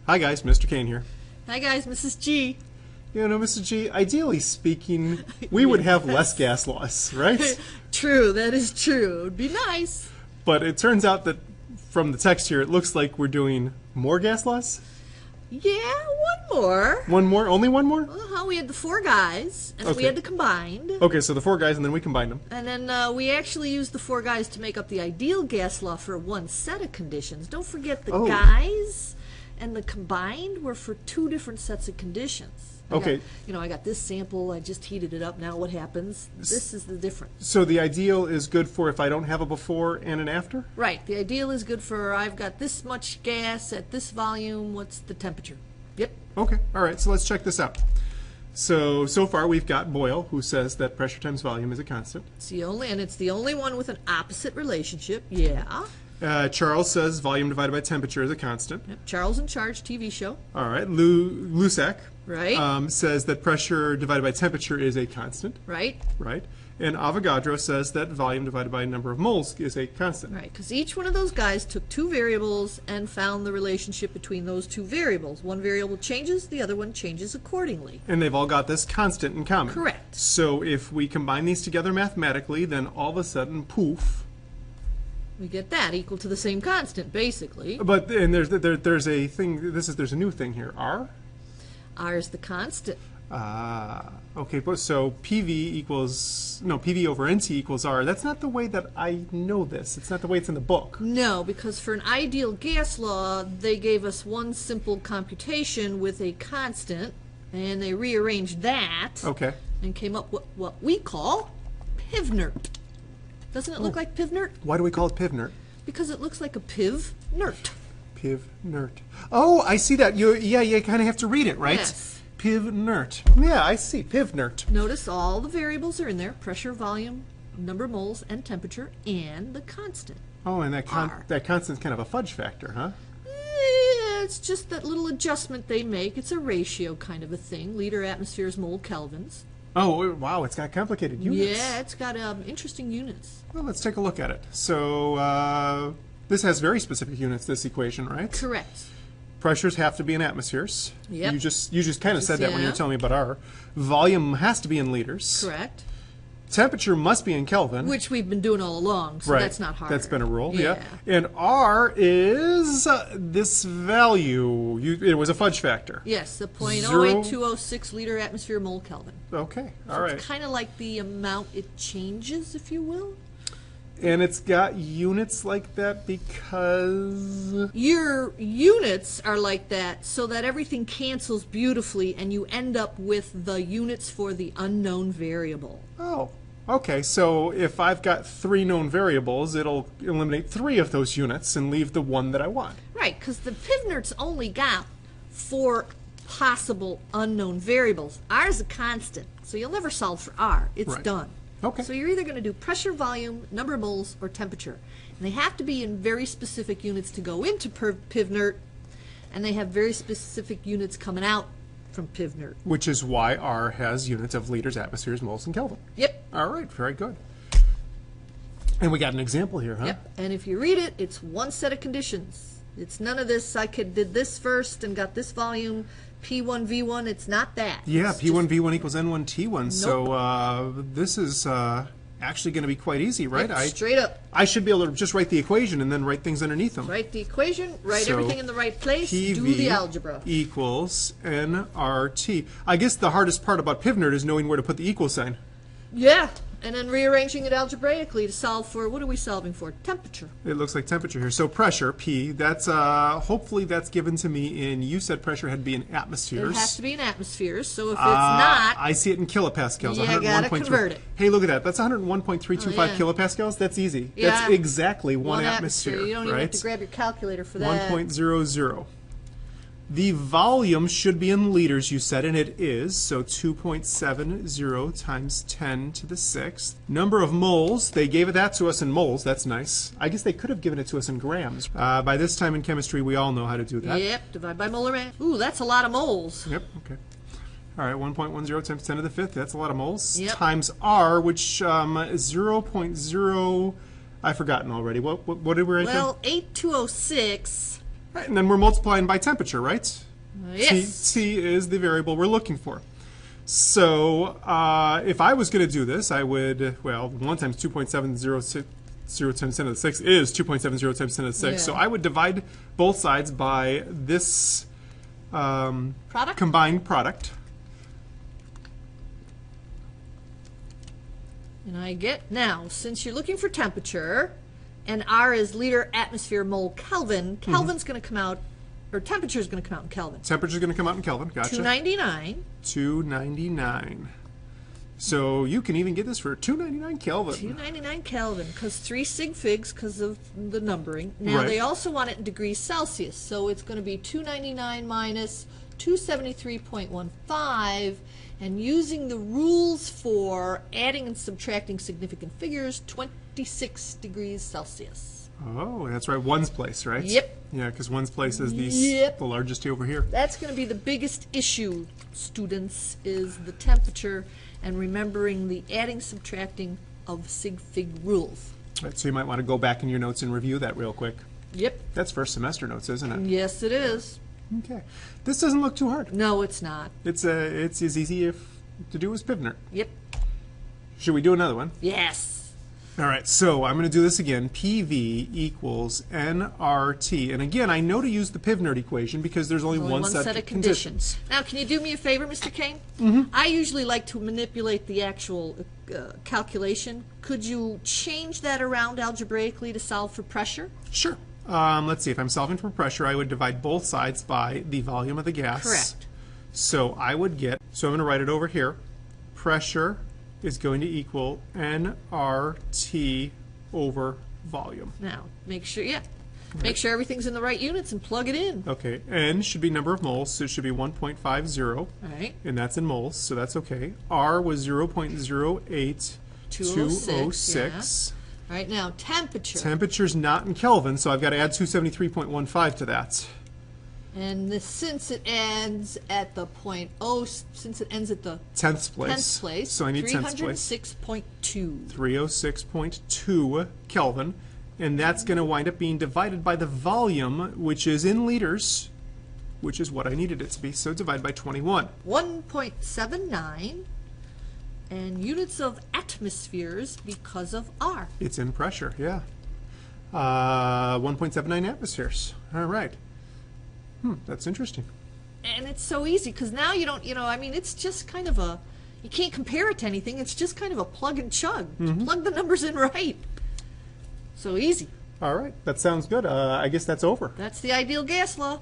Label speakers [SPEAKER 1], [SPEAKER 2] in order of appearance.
[SPEAKER 1] Hi guys, Mr. Kane here.
[SPEAKER 2] Hi guys, Mrs. G.
[SPEAKER 1] You know, Mrs. G, ideally speaking, we would have less gas loss, right?
[SPEAKER 2] True, that is true. It would be nice.
[SPEAKER 1] But it turns out that from the text here, it looks like we're doing more gas loss?
[SPEAKER 2] Yeah, one more.
[SPEAKER 1] One more? Only one more?
[SPEAKER 2] Well, we had the four guys, and
[SPEAKER 1] Okay.
[SPEAKER 2] we had the combined.
[SPEAKER 1] Okay, so the four guys, and then we combined them.
[SPEAKER 2] And then we actually used the four guys to make up the ideal gas law for one set of conditions. Don't forget the guys and the combined were for two different sets of conditions.
[SPEAKER 1] Okay.
[SPEAKER 2] I got this sample, I just heated it up. Now what happens? This is the difference.
[SPEAKER 1] So the ideal is good for if I don't have a before and an after?
[SPEAKER 2] Right. The ideal is good for I've got this much gas at this volume. What's the temperature? Yep.
[SPEAKER 1] Okay, all right, so let's check this out. So far we've got Boyle, who says that pressure times volume is a constant.
[SPEAKER 2] It's the only one with an opposite relationship. Yeah.
[SPEAKER 1] Charles says volume divided by temperature is a constant.
[SPEAKER 2] Yep. Charles in Charge TV show.
[SPEAKER 1] All right, Lusak
[SPEAKER 2] Right.
[SPEAKER 1] says that pressure divided by temperature is a constant.
[SPEAKER 2] Right.
[SPEAKER 1] Right. And Avogadro says that volume divided by number of moles is a constant.
[SPEAKER 2] Right, because each one of those guys took two variables and found the relationship between those two variables. One variable changes, the other one changes accordingly.
[SPEAKER 1] And they've all got this constant in common.
[SPEAKER 2] Correct.
[SPEAKER 1] So if we combine these together mathematically, then all of a sudden, poof.
[SPEAKER 2] We get that equal to the same constant, basically.
[SPEAKER 1] But and there's a thing. There's a new thing here. R.
[SPEAKER 2] R is the constant.
[SPEAKER 1] Okay. But so PV over NT equals R. That's not the way that I know this. It's not the way it's in the book.
[SPEAKER 2] No, because for an ideal gas law, they gave us one simple computation with a constant, and they rearranged that.
[SPEAKER 1] Okay.
[SPEAKER 2] And came up with what we call PivNert. Doesn't it look like PivNert?
[SPEAKER 1] Why do we call it PivNert?
[SPEAKER 2] Because it looks like a PivNert.
[SPEAKER 1] PivNert. Oh, I see that. You kind of have to read it, right?
[SPEAKER 2] Yes.
[SPEAKER 1] PivNert. Yeah, I see. PivNert.
[SPEAKER 2] Notice all the variables are in there: pressure, volume, number of moles, and temperature, and the constant.
[SPEAKER 1] Oh, and that
[SPEAKER 2] R.
[SPEAKER 1] constant's kind of a fudge factor, huh?
[SPEAKER 2] Yeah, it's just that little adjustment they make. It's a ratio kind of a thing: liter, atmospheres, mole, kelvins.
[SPEAKER 1] Oh, wow, it's got complicated units.
[SPEAKER 2] Yeah, it's got interesting units.
[SPEAKER 1] Well, let's take a look at it. So this has very specific units, this equation, right?
[SPEAKER 2] Correct.
[SPEAKER 1] Pressures have to be in atmospheres.
[SPEAKER 2] Yep.
[SPEAKER 1] You just kind of said that when you were
[SPEAKER 2] yeah.
[SPEAKER 1] telling me about R. Volume has to be in liters.
[SPEAKER 2] Correct.
[SPEAKER 1] Temperature must be in Kelvin.
[SPEAKER 2] Which we've been doing all along, so
[SPEAKER 1] right.
[SPEAKER 2] that's not hard.
[SPEAKER 1] That's been a rule,
[SPEAKER 2] yeah.
[SPEAKER 1] And R is this value. It was a fudge factor.
[SPEAKER 2] Yes, the 0.08206 liter atmosphere mole Kelvin.
[SPEAKER 1] Okay,
[SPEAKER 2] So
[SPEAKER 1] all right.
[SPEAKER 2] it's kind of like the amount it changes, if you will.
[SPEAKER 1] And it's got units like that because...
[SPEAKER 2] Your units are like that so that everything cancels beautifully and you end up with the units for the unknown variable.
[SPEAKER 1] Oh, okay. So if I've got three known variables, it'll eliminate three of those units and leave the one that I want.
[SPEAKER 2] Right, because the PivNert's only got four possible unknown variables. R is a constant, so you'll never solve for R. It's
[SPEAKER 1] Right.
[SPEAKER 2] done.
[SPEAKER 1] Okay.
[SPEAKER 2] So you're either going to do pressure, volume, number of moles, or temperature. And they have to be in very specific units to go into PivNert, and they have very specific units coming out from PivNert.
[SPEAKER 1] Which is why R has units of liters, atmospheres, moles, and Kelvin.
[SPEAKER 2] Yep.
[SPEAKER 1] All right, very good. And we got an example here, huh?
[SPEAKER 2] Yep. And if you read it, it's one set of conditions. It's none of this, did this first and got this volume, P1, V1, it's not that.
[SPEAKER 1] Yeah,
[SPEAKER 2] It's
[SPEAKER 1] P1, V1 equals N1, T1.
[SPEAKER 2] Nope.
[SPEAKER 1] So this is actually going to be quite easy, right?
[SPEAKER 2] Yep, straight up.
[SPEAKER 1] I should be able to just write the equation and then write things underneath them.
[SPEAKER 2] Write the equation, write
[SPEAKER 1] So,
[SPEAKER 2] everything in the right place,
[SPEAKER 1] PV
[SPEAKER 2] do the algebra.
[SPEAKER 1] equals nRT. I guess the hardest part about PivNert is knowing where to put the equal sign.
[SPEAKER 2] Yeah, and then rearranging it algebraically to solve for, what are we solving for? Temperature.
[SPEAKER 1] It looks like temperature here. So pressure, P, that's hopefully that's given to me in, you said pressure had to be in atmospheres.
[SPEAKER 2] It has to be in atmospheres, so if it's not,
[SPEAKER 1] I see it in kilopascals.
[SPEAKER 2] You gotta convert it.
[SPEAKER 1] Hey, look at that. That's 101.325
[SPEAKER 2] Oh, yeah.
[SPEAKER 1] kilopascals. That's easy.
[SPEAKER 2] Yeah.
[SPEAKER 1] That's exactly one atmosphere.
[SPEAKER 2] You don't even
[SPEAKER 1] right?
[SPEAKER 2] have to grab your calculator for that.
[SPEAKER 1] 1.00. The volume should be in liters, you said, and it is, so 2.70 times 10 to the 6th. Number of moles, they gave that to us in moles, that's nice. I guess they could have given it to us in grams. By this time in chemistry, we all know how to do that.
[SPEAKER 2] Yep, divide by molar mass. Ooh, that's a lot of moles.
[SPEAKER 1] Yep, okay. All right, 1.10 times 10 to the 5th, that's a lot of moles.
[SPEAKER 2] Yep.
[SPEAKER 1] Times R, which 0.0, I've forgotten already. What did we write there?
[SPEAKER 2] Well, 8206.
[SPEAKER 1] Right, and then we're multiplying by temperature, right?
[SPEAKER 2] Yes.
[SPEAKER 1] T is the variable we're looking for. So if I was going to do this, I would, well, 1 times 2.706 times 10 to the 6 is 2.70 times 10 to the 6.
[SPEAKER 2] Yeah.
[SPEAKER 1] So I would divide both sides by this combined product.
[SPEAKER 2] And I get, now, since you're looking for temperature, and R is liter, atmosphere, mole, Kelvin, Kelvin's going to come out, or temperature is going to come out in Kelvin.
[SPEAKER 1] Temperature's going to come out in Kelvin. Gotcha.
[SPEAKER 2] 299.
[SPEAKER 1] 299. So you can even get this for 299 Kelvin.
[SPEAKER 2] 299 Kelvin, because 3 sig figs, because of the numbering. Now,
[SPEAKER 1] Right.
[SPEAKER 2] they also want it in degrees Celsius, so it's going to be 299 minus 273.15, and using the rules for adding and subtracting significant figures, 26 degrees Celsius.
[SPEAKER 1] Oh, that's right. Ones place, right?
[SPEAKER 2] Yep.
[SPEAKER 1] Yeah, because ones place is these
[SPEAKER 2] Yep.
[SPEAKER 1] the largest over here.
[SPEAKER 2] That's going to be the biggest issue, students, is the temperature and remembering the adding, subtracting of sig fig rules.
[SPEAKER 1] Right, so you might want to go back in your notes and review that real quick.
[SPEAKER 2] Yep.
[SPEAKER 1] That's first semester notes, isn't it?
[SPEAKER 2] Yes, it is.
[SPEAKER 1] Okay. This doesn't look too hard.
[SPEAKER 2] No, it's not.
[SPEAKER 1] It's as easy to do as Pivnert.
[SPEAKER 2] Yep.
[SPEAKER 1] Should we do another one?
[SPEAKER 2] Yes.
[SPEAKER 1] All right, so I'm going to do this again. PV equals nRT. And again, I know to use the Pivnert equation because there's only one set of conditions.
[SPEAKER 2] Now, can you do me a favor, Mr. Kane? I usually like to manipulate the actual calculation. Could you change that around algebraically to solve for pressure?
[SPEAKER 1] Sure. Let's see. If I'm solving for pressure, I would divide both sides by the volume of the gas.
[SPEAKER 2] Correct.
[SPEAKER 1] So I would get, so I'm going to write it over here. Pressure is going to equal nRT over volume.
[SPEAKER 2] Now, make sure, make sure everything's in the right units and plug it in.
[SPEAKER 1] Okay, N should be number of moles, so it should be 1.50.
[SPEAKER 2] All right.
[SPEAKER 1] And that's in moles, so that's okay. R was 0.08206.
[SPEAKER 2] All right, now temperature.
[SPEAKER 1] Temperature's not in Kelvin, so I've got to add 273.15 to that.
[SPEAKER 2] And this, since it ends at the since it ends at the
[SPEAKER 1] 10th place.
[SPEAKER 2] 10th place,
[SPEAKER 1] So I need 10th place.
[SPEAKER 2] 306.2.
[SPEAKER 1] 306.2 Kelvin. And that's going to wind up being divided by the volume, which is in liters, which is what I needed it to be. So divide by 21.
[SPEAKER 2] 1.79. And units of atmospheres because of R.
[SPEAKER 1] It's in pressure, yeah. 1.79 atmospheres. All right. That's interesting.
[SPEAKER 2] And it's so easy because now you don't, I mean, it's just kind of you can't compare it to anything. It's just kind of a plug and chug. Plug the numbers in right. So easy.
[SPEAKER 1] All right. That sounds good. I guess that's over.
[SPEAKER 2] That's the ideal gas law.